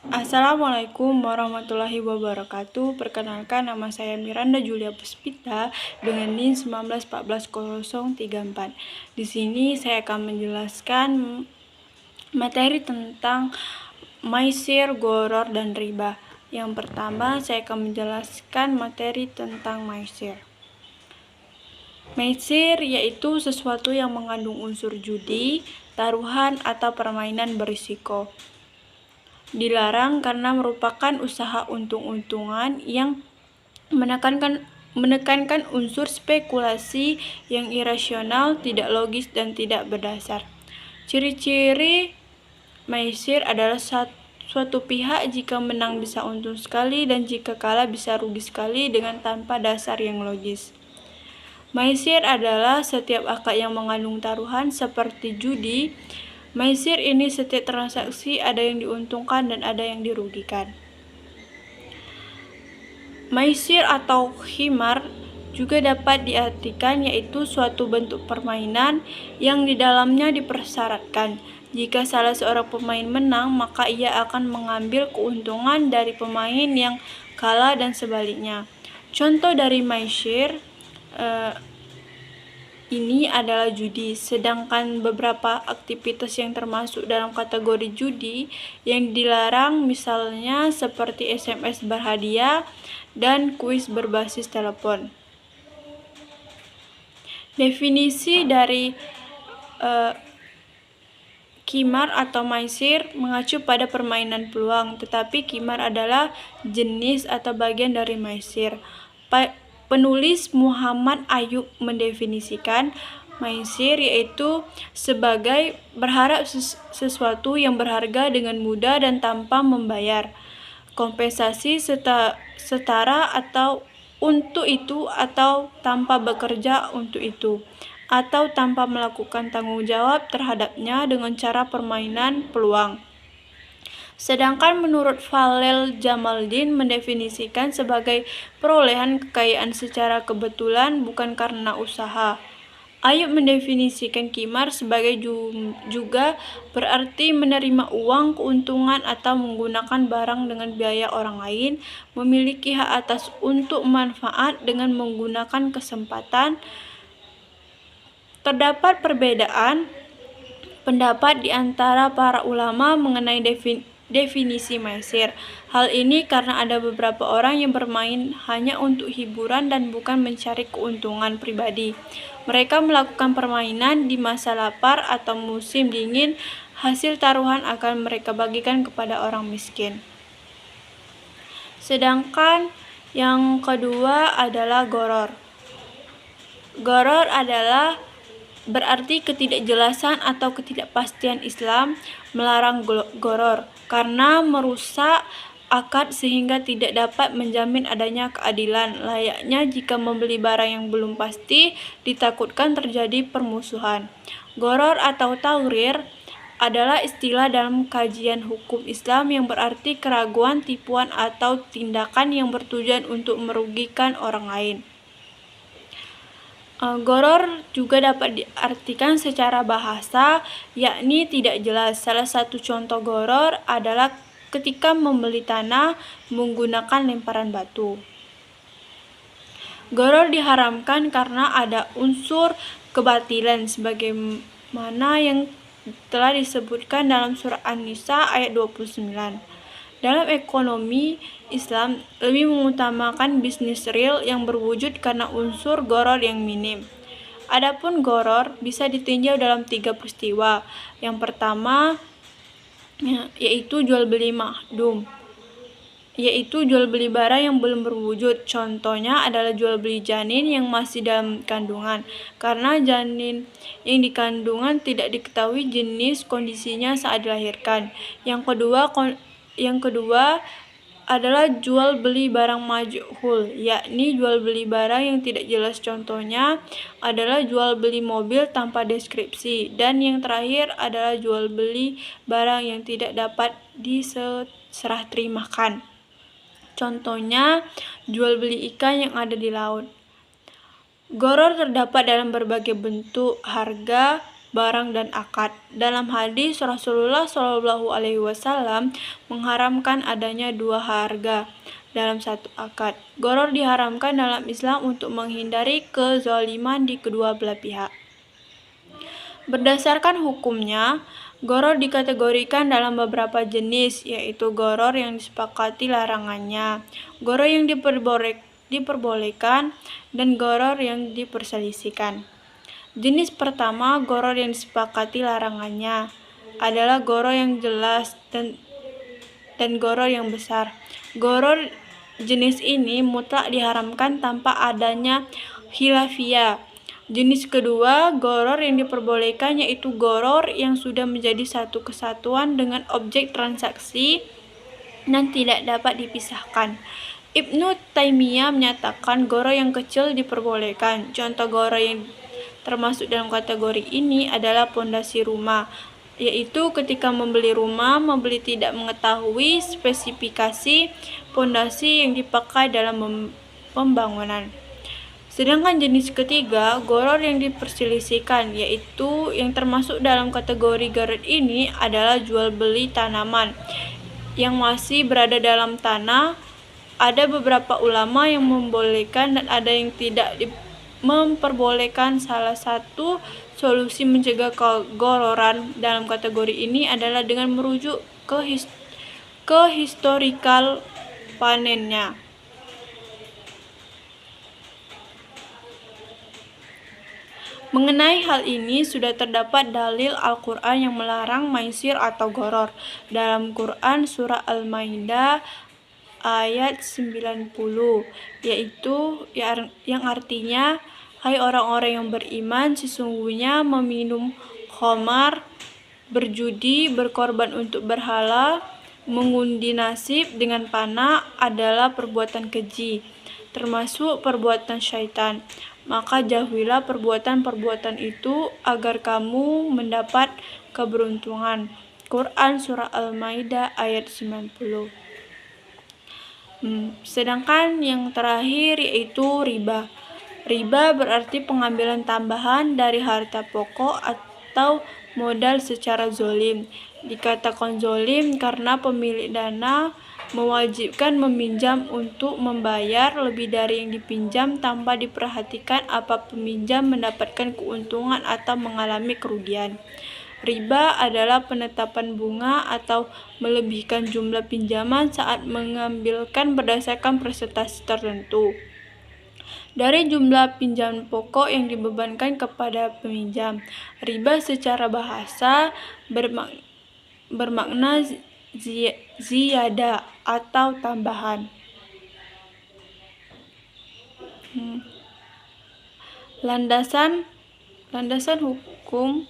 Assalamualaikum warahmatullahi wabarakatuh. Perkenalkan, nama saya Miranda Julia Puspita dengan NIM 1914034. Di sini saya akan menjelaskan materi tentang maisir, goror, dan riba. Yang pertama, saya akan menjelaskan materi tentang maisir. Maisir yaitu sesuatu yang mengandung unsur judi, taruhan, atau permainan berisiko. Dilarang karena merupakan usaha untung-untungan yang menekankan unsur spekulasi yang irasional, tidak logis, dan tidak berdasar. Ciri-ciri maisir adalah suatu pihak jika menang bisa untung sekali dan jika kalah bisa rugi sekali dengan tanpa dasar yang logis. Maisir adalah setiap akad yang mengandung taruhan seperti judi. Maisir ini setiap transaksi ada yang diuntungkan dan ada yang dirugikan. Maisir atau khimar juga dapat diartikan yaitu suatu bentuk permainan yang di dalamnya dipersyaratkan jika salah seorang pemain menang maka ia akan mengambil keuntungan dari pemain yang kalah dan sebaliknya. Contoh dari maisir ini adalah judi, sedangkan beberapa aktivitas yang termasuk dalam kategori judi yang dilarang misalnya seperti SMS berhadiah dan kuis berbasis telepon. Definisi dari qimar atau maisir mengacu pada permainan peluang, tetapi qimar adalah jenis atau bagian dari maisir. Penulis Muhammad Ayub mendefinisikan maisir yaitu sebagai berharap sesuatu yang berharga dengan mudah dan tanpa membayar kompensasi setara atau untuk itu atau tanpa bekerja untuk itu atau tanpa melakukan tanggung jawab terhadapnya dengan cara permainan peluang. Sedangkan menurut Falel Jamaldin mendefinisikan sebagai perolehan kekayaan secara kebetulan bukan karena usaha. Ayub mendefinisikan qimar sebagai juga berarti menerima uang, keuntungan, atau menggunakan barang dengan biaya orang lain, memiliki hak atas untuk manfaat dengan menggunakan kesempatan. Terdapat perbedaan pendapat di antara para ulama mengenai definisi maisir. Hal ini karena ada beberapa orang yang bermain hanya untuk hiburan dan bukan mencari keuntungan pribadi. Mereka melakukan permainan di masa lapar atau musim dingin. Hasil taruhan akan mereka bagikan kepada orang miskin. Sedangkan yang kedua adalah goror. Goror adalah berarti ketidakjelasan atau ketidakpastian. Islam melarang goror karena merusak akad sehingga tidak dapat menjamin adanya keadilan. Layaknya jika membeli barang yang belum pasti, ditakutkan terjadi permusuhan. Goror atau taurir adalah istilah dalam kajian hukum Islam yang berarti keraguan, tipuan, atau tindakan yang bertujuan untuk merugikan orang lain. Goror juga dapat diartikan secara bahasa, yakni tidak jelas. Salah satu contoh goror adalah ketika membeli tanah menggunakan lemparan batu. Goror diharamkan karena ada unsur kebatilan sebagaimana yang telah disebutkan dalam surah An-Nisa ayat 29. Dalam ekonomi Islam lebih mengutamakan bisnis real yang berwujud karena unsur goror yang minim. Adapun goror bisa ditinjau dalam 3 peristiwa. Yang pertama yaitu jual beli mahdum, yaitu jual beli barang yang belum berwujud. Contohnya adalah jual beli janin yang masih dalam kandungan, karena janin yang dikandungan tidak diketahui jenis kondisinya saat dilahirkan. Yang kedua adalah jual beli barang majhul, yakni jual beli barang yang tidak jelas. Contohnya adalah jual beli mobil tanpa deskripsi. Dan yang terakhir adalah jual beli barang yang tidak dapat diserahterimakan. Contohnya jual beli ikan yang ada di laut. Goror terdapat dalam berbagai bentuk. Harga barang dan akad. Dalam hadis Rasulullah Shallallahu Alaihi Wasallam mengharamkan adanya dua harga dalam satu akad. Gharar diharamkan dalam Islam untuk menghindari kezaliman di kedua belah pihak. Berdasarkan hukumnya, gharar dikategorikan dalam beberapa jenis, yaitu gharar yang disepakati larangannya, gharar yang diperbolehkan, dan gharar yang diperselisihkan. Jenis pertama, gharar yang disepakati larangannya, adalah gharar yang jelas dan gharar yang besar. Gharar jenis ini mutlak diharamkan tanpa adanya khilafiyah. Jenis kedua, gharar yang diperbolehkan, yaitu gharar yang sudah menjadi satu kesatuan dengan objek transaksi dan tidak dapat dipisahkan. Ibnu Taimiyah menyatakan gharar yang kecil diperbolehkan. Contoh gharar yang termasuk dalam kategori ini adalah pondasi rumah, yaitu ketika membeli rumah, membeli tidak mengetahui spesifikasi pondasi yang dipakai dalam pembangunan. Sedangkan jenis ketiga, gharar yang diperselisihkan, yaitu yang termasuk dalam kategori gharar ini adalah jual beli tanaman yang masih berada dalam tanah. Ada beberapa ulama yang membolehkan dan ada yang tidak memperbolehkan. Salah satu solusi mencegah keghararan dalam kategori ini adalah dengan merujuk ke historikal panennya. Mengenai hal ini sudah terdapat dalil Al-Quran yang melarang maisir atau gharar. Dalam Quran surah Al-Maidah ayat 90, yaitu yang artinya, hai orang-orang yang beriman, sesungguhnya meminum khamar, berjudi, berkorban untuk berhala, mengundi nasib dengan panah adalah perbuatan keji, termasuk perbuatan syaitan. Maka jauhilah perbuatan-perbuatan itu agar kamu mendapat keberuntungan. Quran surah Al-Maidah ayat 90. Sedangkan yang terakhir yaitu riba. Riba berarti pengambilan tambahan dari harta pokok atau modal secara zolim. Dikatakan zolim karena pemilik dana mewajibkan meminjam untuk membayar lebih dari yang dipinjam tanpa diperhatikan apa peminjam mendapatkan keuntungan atau mengalami kerugian. Riba adalah penetapan bunga atau melebihkan jumlah pinjaman saat mengambilkan berdasarkan persentase tertentu dari jumlah pinjaman pokok yang dibebankan kepada peminjam. Riba secara bahasa bermakna ziyada atau tambahan. Landasan hukum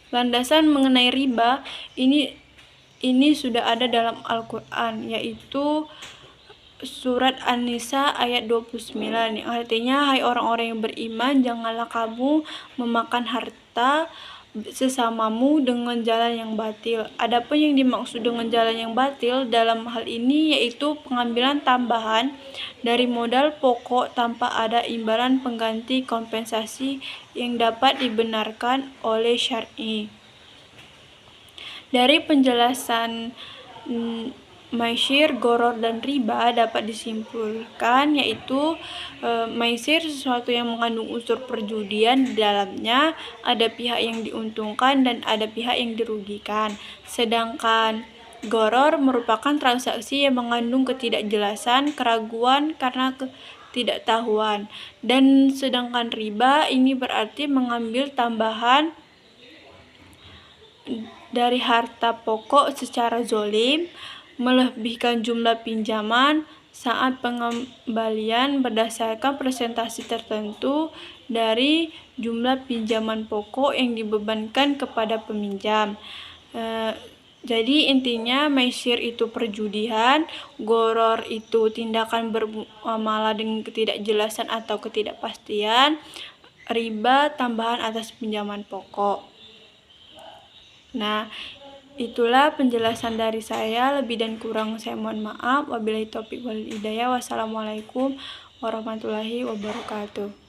mengenai riba ini sudah ada dalam Al-Quran, yaitu surat An-Nisa ayat 29, yang artinya, hai orang-orang yang beriman, janganlah kamu memakan harta sesamamu dengan jalan yang batil. Adapun yang dimaksud dengan jalan yang batil dalam hal ini yaitu pengambilan tambahan dari modal pokok tanpa ada imbalan pengganti kompensasi yang dapat dibenarkan oleh syar'i. Dari penjelasan maisir, gharar, dan riba dapat disimpulkan yaitu maisir sesuatu yang mengandung unsur perjudian di dalamnya, ada pihak yang diuntungkan dan ada pihak yang dirugikan. Sedangkan gharar merupakan transaksi yang mengandung ketidakjelasan, keraguan karena ketidaktahuan. Dan sedangkan riba ini berarti mengambil tambahan dari harta pokok secara zolim, melebihkan jumlah pinjaman saat pengembalian berdasarkan persentase tertentu dari jumlah pinjaman pokok yang dibebankan kepada peminjam. Jadi intinya maisir itu perjudian, gharar itu tindakan bermuamalah dengan ketidakjelasan atau ketidakpastian, riba tambahan atas pinjaman pokok. Nah, Itulah penjelasan dari saya, lebih dan kurang saya mohon maaf. Wabillahi taufiq wal hidayah. Wassalamualaikum warahmatullahi wabarakatuh.